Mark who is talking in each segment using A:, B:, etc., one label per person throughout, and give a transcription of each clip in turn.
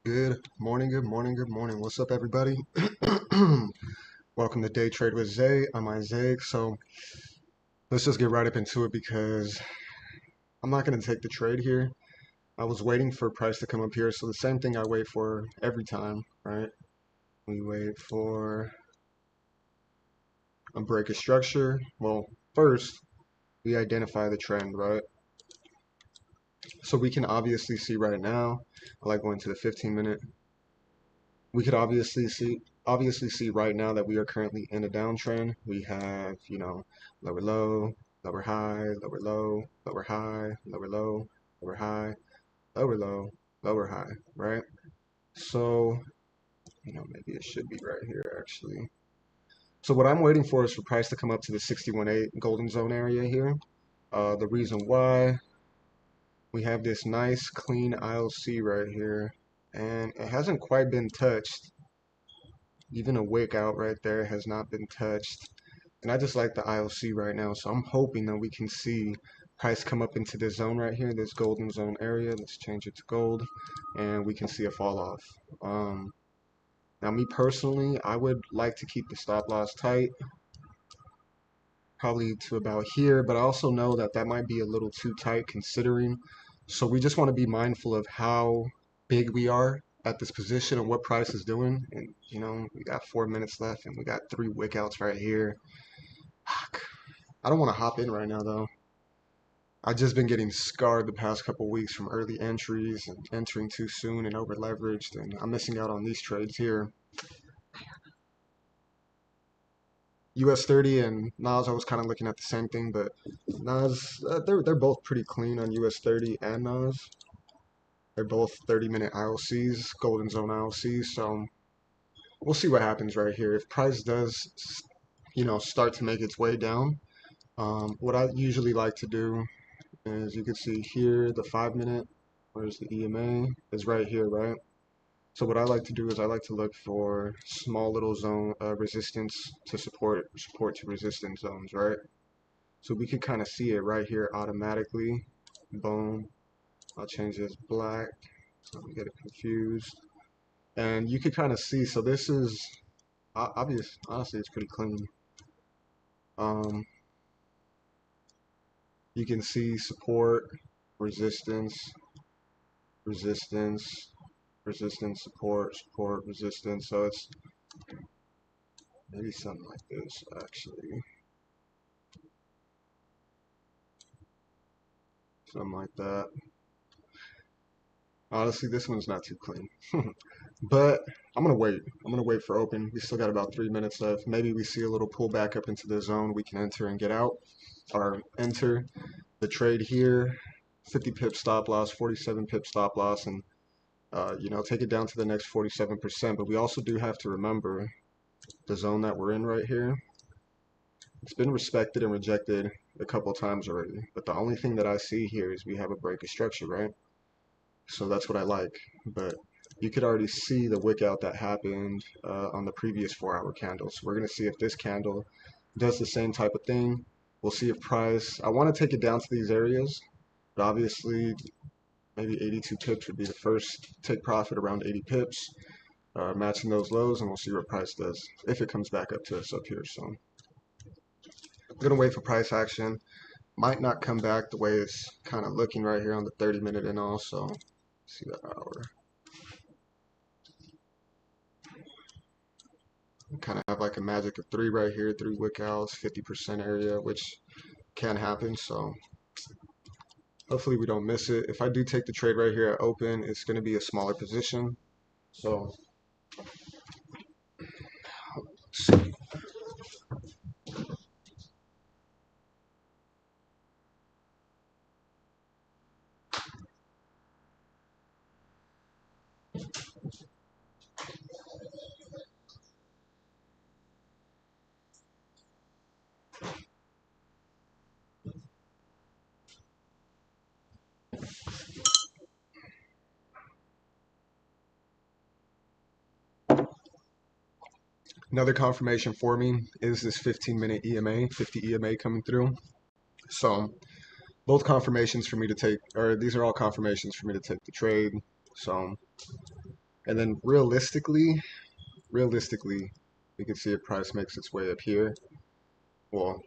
A: Good morning, good morning, good morning. What's up, everybody? Welcome to Day Trade with Zay. I'm Isaac. So let's just get right up into it because I'm not going to take the trade here. I was waiting for price to come up here. So the same thing I wait for every time, right? We wait for a break of structure. Well, first, we identify the trend, right? So we can obviously see right now, I like going to the 15-minute. We could obviously see right now that we are currently in a downtrend. We have, lower low, lower high, lower low, lower high, lower low, lower high, lower low, lower high, right? So, maybe it should be right here actually. So what I'm waiting for is for price to come up to the 61.8 golden zone area here. The reason why we have this nice clean ILC right here, and it hasn't quite been touched. Even a wick out right there has not been touched. And I just like the ILC right now. So I'm hoping that we can see price come up into this zone right here, this golden zone area. Let's change it to gold. And we can see a fall off. Now, me personally, I would like to keep the stop loss tight, probably to about here. But I also know that that might be a little too tight considering. So we just want to be mindful of how big we are at this position and what price is doing. And, we got 4 minutes left and we got 3 wick outs right here. Fuck. I don't want to hop in right now though. I've just been getting scarred the past couple weeks from early entries and entering too soon and over leveraged, and I'm missing out on these trades here. US30 and NAS, I was kind of looking at the same thing, but NAS, they're both pretty clean on US30 and NAS. They're both 30-minute ILCs, golden zone ILCs, so we'll see what happens right here. If price does, start to make its way down, what I usually like to do as you can see here, the 5 minute, where's the EMA, is right here, right? So what I like to do is I like to look for small little zone resistance to support to resistance zones, right? So we could kind of see it right here automatically. Boom. I'll change this black so I don't get it confused. And you could kind of see, so this is obvious. Honestly, it's pretty clean. Um, you can see support, resistance, resistance, resistance, support, support, resistance. So it's maybe something like this, actually. Something like that. Honestly, this one's not too clean. But I'm going to wait. I'm going to wait for open. We still got about 3 minutes left. Maybe we see a little pullback up into the zone. We can enter and get out, or enter the trade here. 50 pip stop loss, 47 pip stop loss, and take it down to the next 47%. But we also do have to remember the zone that we're in right here. It's been respected and rejected a couple times already. But the only thing that I see here is we have a break of structure, right? So that's what I like. But you could already see the wick out that happened on the previous 4-hour candle. So we're going to see if this candle does the same type of thing. We'll see if price, I want to take it down to these areas, but obviously maybe 82 pips would be the first take profit around 80 pips, matching those lows, and we'll see what price does if it comes back up to us up here. So I'm going to wait for price action. Might not come back the way it's kind of looking right here on the 30-minute and all. So see that hour. Kind of have like a magic of 3 right here, 3 wick outs, 50% area, which can happen. So hopefully we don't miss it. If I do take the trade right here at open, it's going to be a smaller position. So let's see. Another confirmation for me is this 15-minute EMA, 50 EMA coming through. So both confirmations for me to take, or these are all confirmations for me to take the trade. So And then realistically, we can see a price makes its way up here. Well,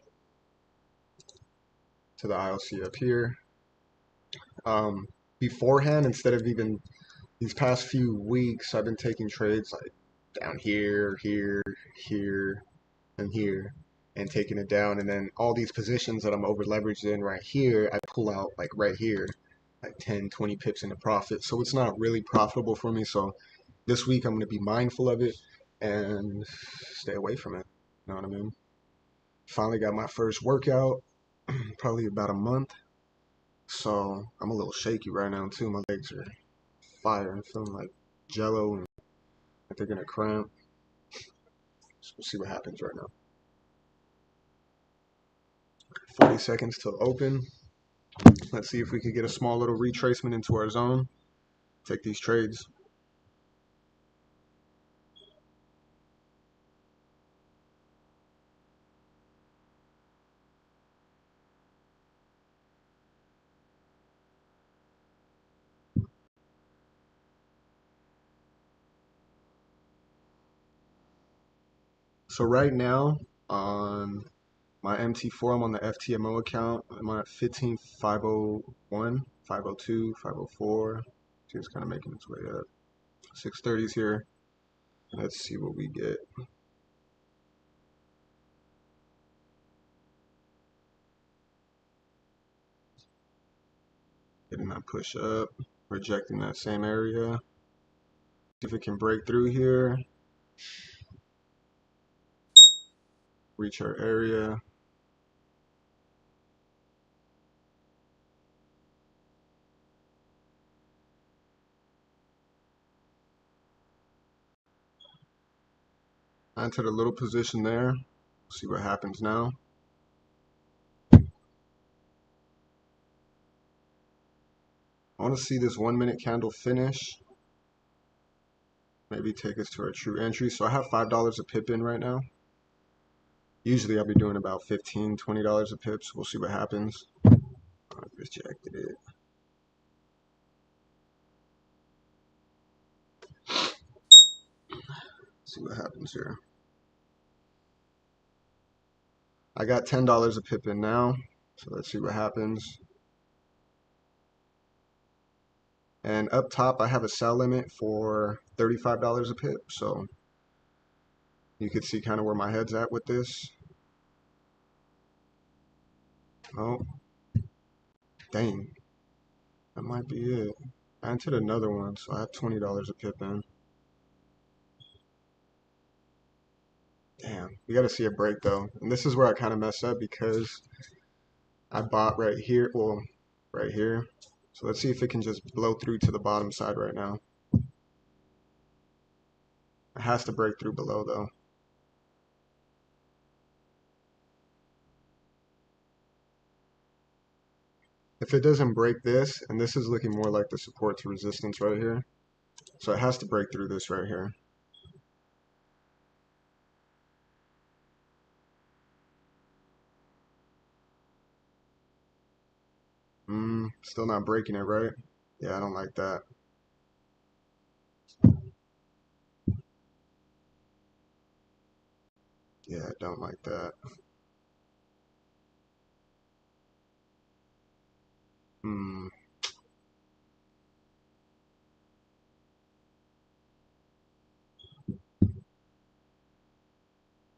A: to the ILC up here. Beforehand, instead of even these past few weeks, I've been taking trades like down here, here, here, and here, and taking it down. And then all these positions that I'm over leveraged in right here, I pull out like right here, like 10, 20 pips into profit. So it's not really profitable for me. So this week I'm going to be mindful of it and stay away from it. You know what I mean? Finally got my first workout, probably about a month. So I'm a little shaky right now too. My legs are fire. I'm feeling like jello and like they're gonna cramp. So we'll see what happens right now. 40 seconds till open. Let's see if we could get a small little retracement into our zone. Take these trades. So right now on my MT4, I'm on the FTMO account. I'm on at 15,501, 502, 504. See, it's kind of making its way up. 630s here. Let's see what we get. Getting that push up, rejecting that same area. See if it can break through here. Reach our area. I entered a little position there. See what happens now. I want to see this 1 minute candle finish. Maybe take us to our true entry. So I have $5 a pip in right now. Usually I'll be doing about $15, $20 a pip. So we'll see what happens. I rejected it. See what happens here. I got $10 a pip in now. So let's see what happens. And up top, I have a sell limit for $35 a pip. So you could see kind of where my head's at with this. Oh, dang. That might be it. I entered another one, so I have $20 a pip in. Damn, we got to see a break though. And this is where I kind of mess up because I bought right here, well, right here. So let's see if it can just blow through to the bottom side right now. It has to break through below though. If it doesn't break this, and this is looking more like the support to resistance right here. So it has to break through this right here. Still not breaking it, right? Yeah, I don't like that. Yeah, I don't like that. Hmm.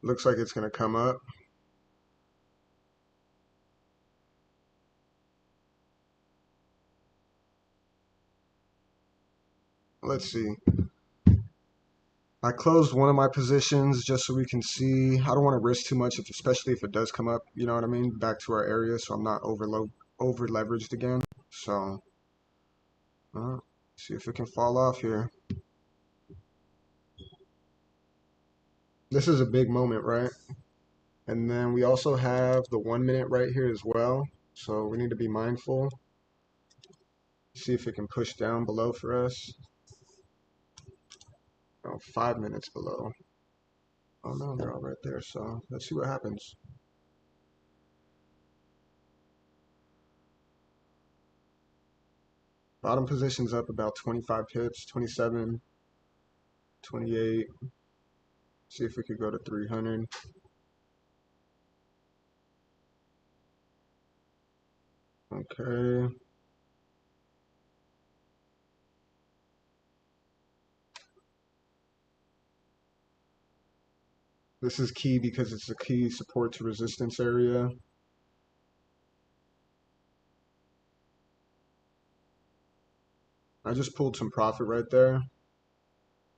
A: Looks like it's gonna come up. Let's see. I closed one of my positions just so we can see. I don't want to risk too much, especially if it does come up, you know what I mean, back to our area, so I'm not over leveraged again. So, see if it can fall off here. This is a big moment, right? And then we also have the 1 minute right here as well. So we need to be mindful. See if it can push down below for us. Oh, 5 minutes below. Oh no, they're all right there. So let's see what happens. Bottom position's up about 25 pips, 27. 28. See if we could go to 300. Okay. This is key because it's a key support to resistance area. I just pulled some profit right there.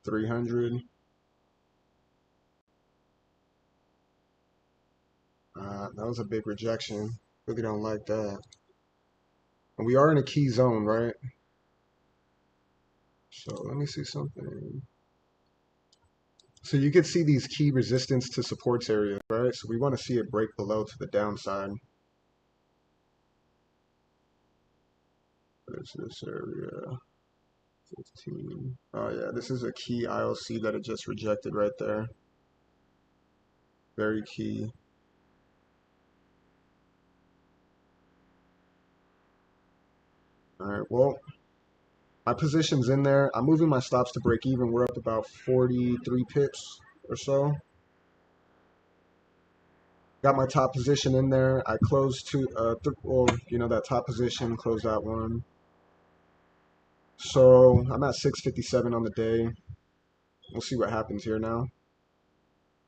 A: 300. That was a big rejection. Really don't like that. And we are in a key zone, right? So let me see something. So you could see these key resistance to supports areas, right? So we want to see it break below to the downside. What is this area? 15. Oh yeah, this is a key ILC that it just rejected right there. Very key. All right, well, my position's in there. I'm moving my stops to break even. We're up about 43 pips or so. Got my top position in there. I closed well, that top position, closed that one. So I'm at 657 on the day. We'll see what happens here now.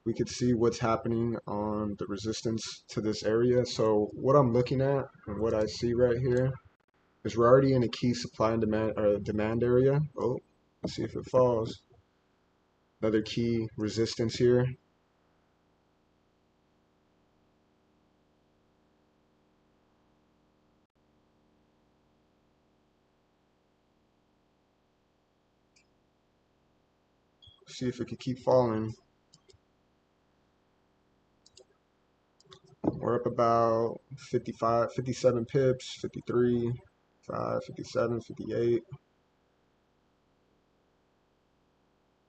A: We could see what's happening on the resistance to this area. So what I'm looking at and what I see right here is we're already in a key supply and demand area. Oh, let's see if it falls. Another key resistance here. See if it could keep falling. We're up about 55, 57 pips, 53, 5, 57, 58.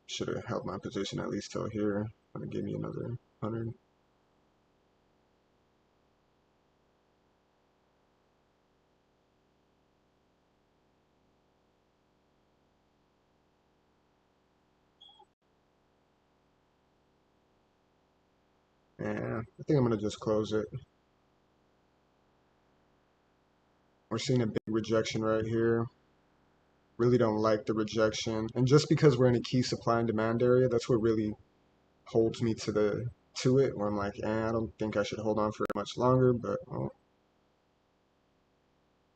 A: Should have held my position at least till here. Gonna give me another 100. Yeah, I think I'm gonna just close it. We're seeing a big rejection right here. Really don't like the rejection. And just because we're in a key supply and demand area, that's what really holds me to it, where I'm like, I don't think I should hold on for much longer, but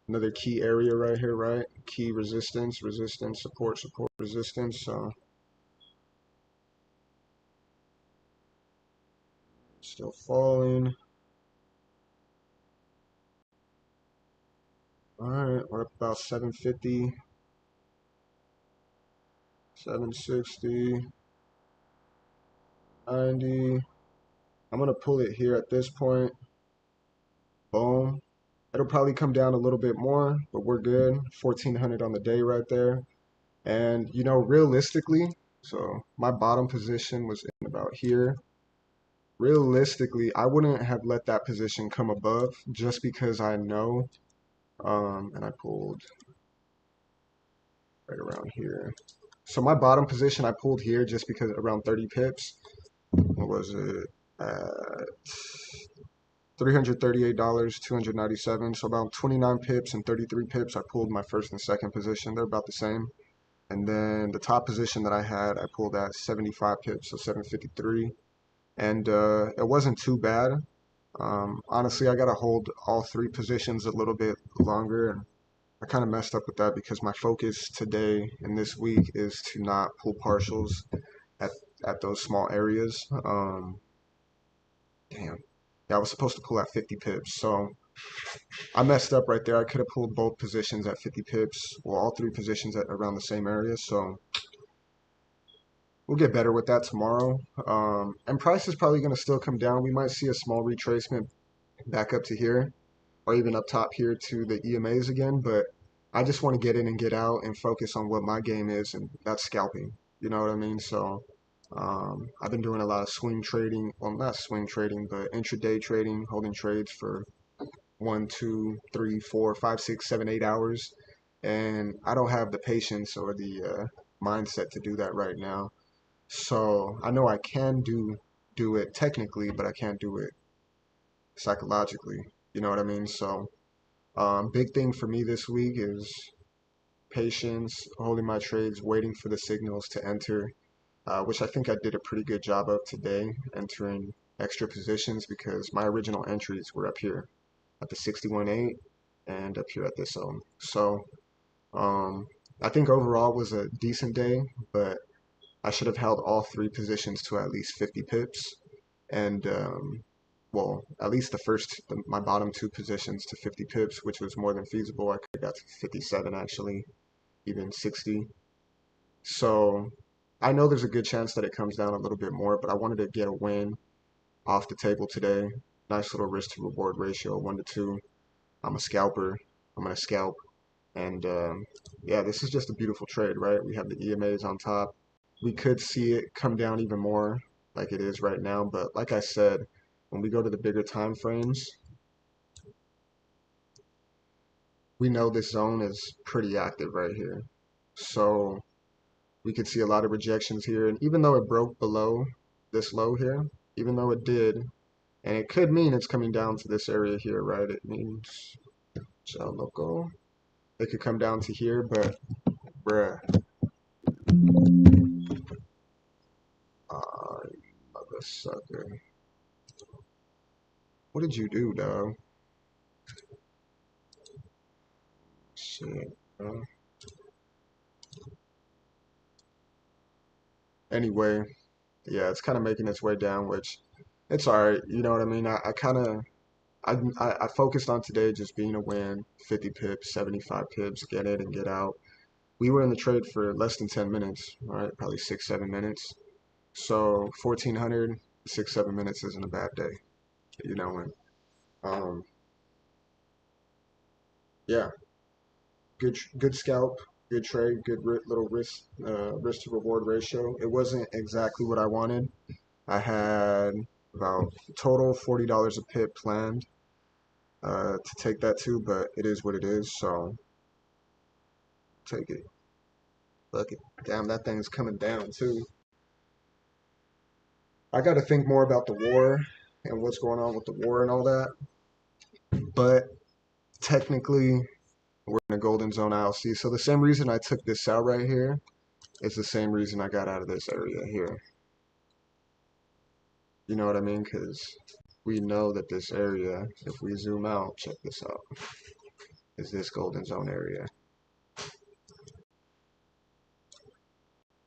A: another key area right here, right? Key resistance, resistance, support, support, resistance. So still falling. All right, we're up about 750, 760, 90. I'm gonna pull it here at this point. Boom. It'll probably come down a little bit more, but we're good. 1400 on the day right there. And realistically, so my bottom position was in about here. Realistically, I wouldn't have let that position come above just because I know, and I pulled right around here. So my bottom position I pulled here just because around 30 pips. What was it? $338, 297. So about 29 pips and 33 pips. I pulled my first and second position. They're about the same. And then the top position that I had, I pulled at 75 pips, so 753. And it wasn't too bad. Honestly, I got to hold all three positions a little bit longer. And I kind of messed up with that because my focus today and this week is to not pull partials at, at those small areas. Damn. Yeah, I was supposed to pull at 50 pips. So I messed up right there. I could have pulled both positions at 50 pips. Well, all three positions at around the same area. So we'll get better with that tomorrow. And price is probably going to still come down. We might see a small retracement back up to here or even up top here to the EMAs again. But I just want to get in and get out and focus on what my game is, and that's scalping. You know what I mean? So I've been doing a lot of swing trading. Well, not swing trading, but intraday trading, holding trades for 1, 2, 3, 4, 5, 6, 7, 8 hours. And I don't have the patience or the mindset to do that right now. So I know I can do it technically, but I can't do it psychologically. You know what I mean? So big thing for me this week is patience, holding my trades, waiting for the signals to enter, which I think I did a pretty good job of today, entering extra positions because my original entries were up here at the 61.8 and up here at this zone. So um, I think overall was a decent day, but I should have held all three positions to at least 50 pips. And well, at least my bottom two positions to 50 pips, which was more than feasible. I could have got to 57 actually, even 60. So I know there's a good chance that it comes down a little bit more, but I wanted to get a win off the table today. Nice little risk to reward ratio, 1 to 2. I'm a scalper. I'm gonna scalp, and yeah, this is just a beautiful trade, right? We have the EMAs on top. We could see it come down even more, like it is right now. But like I said, when we go to the bigger time frames, we know this zone is pretty active right here. So we could see a lot of rejections here. And even though it broke below this low here, even though it did, and it could mean it's coming down to this area here, right? It means Chao Loco. It could come down to here, but bruh, mother sucker. What did you do, dog? Shit, bro. Anyway, yeah, it's kind of making its way down, which it's all right. You know what I mean? I kind of I focused on today just being a win, 50 pips, 75 pips, get in and get out. We were in the trade for less than 10 minutes, right? Probably 6, 7 minutes. So 1400, 6, 7 minutes isn't a bad day, you know. And um, yeah, good scalp, good trade, good little risk to reward ratio. It wasn't exactly what I wanted. I had about total $40 a pip planned to take that to, but it is what it is. So take it. Look it. Damn, that thing's coming down too. I got to think more about the war and what's going on with the war and all that. But technically, we're in a golden zone ILC. So the same reason I took this out right here is the same reason I got out of this area here. You know what I mean? Because we know that this area, if we zoom out, check this out, is this golden zone area,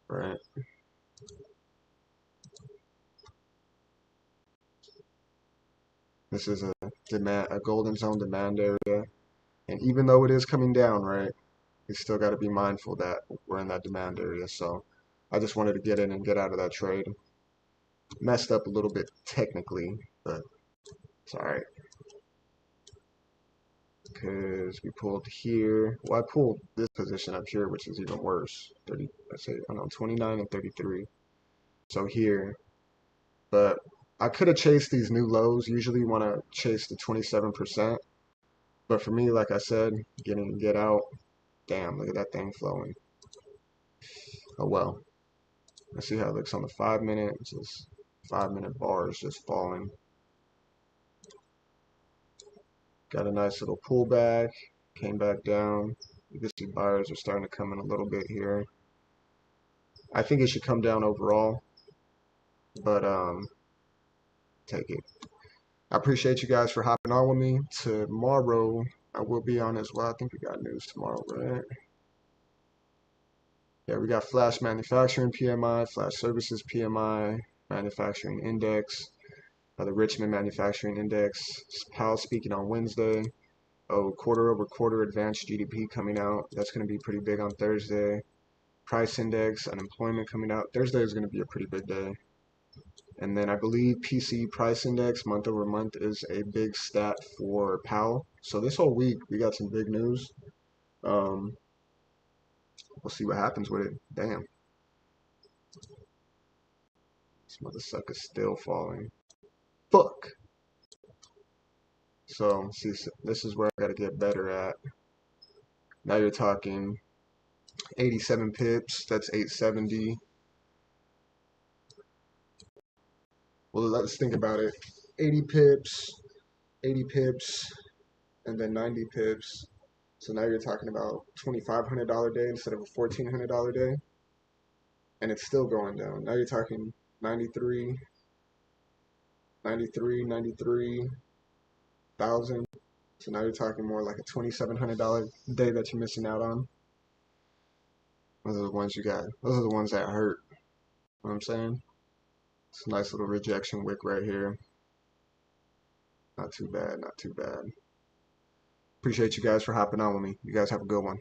A: right? This is a golden zone demand area. And even though it is coming down, right, you still got to be mindful that we're in that demand area. So I just wanted to get in and get out of that trade. Messed up a little bit technically, but it's all right. Because we pulled here. Well, I pulled this position up here, which is even worse. 30, let's say, I don't know, 29 and 33. So here, but I could have chased these new lows. Usually you want to chase the 27%. But for me, like I said, get out. Damn, look at that thing flowing. Oh well. Let's see how it looks on the 5 minute. It's just 5 minute bars just falling. Got a nice little pullback. Came back down. You can see buyers are starting to come in a little bit here. I think it should come down overall, but take it. I appreciate you guys for hopping on with me. Tomorrow I will be on as well. I think we got news tomorrow, right? Yeah, we got Flash Manufacturing PMI, Flash Services PMI, Manufacturing Index, the Richmond Manufacturing Index. Powell speaking on Wednesday. Oh, quarter over quarter advanced GDP coming out. That's going to be pretty big on Thursday. Price Index, unemployment coming out. Thursday is going to be a pretty big day. And then I believe PCE Price Index month over month is a big stat for Powell. So this whole week we got some big news. Um, we'll see what happens with it. Damn, this mother sucker's still falling. Fuck. So see, this is where I got to get better at. Now you're talking 87 pips. That's 870. Well, let's think about it. 80 pips, 80 pips, and then 90 pips. So now you're talking about $2,500 day instead of a $1,400 day. And it's still going down. Now you're talking 93, 93,000. So now you're talking more like a $2,700 day that you're missing out on. Those are the ones you got. Those are the ones that hurt. You know what I'm saying? It's a nice little rejection wick right here. Not too bad, not too bad. Appreciate you guys for hopping on with me. You guys have a good one.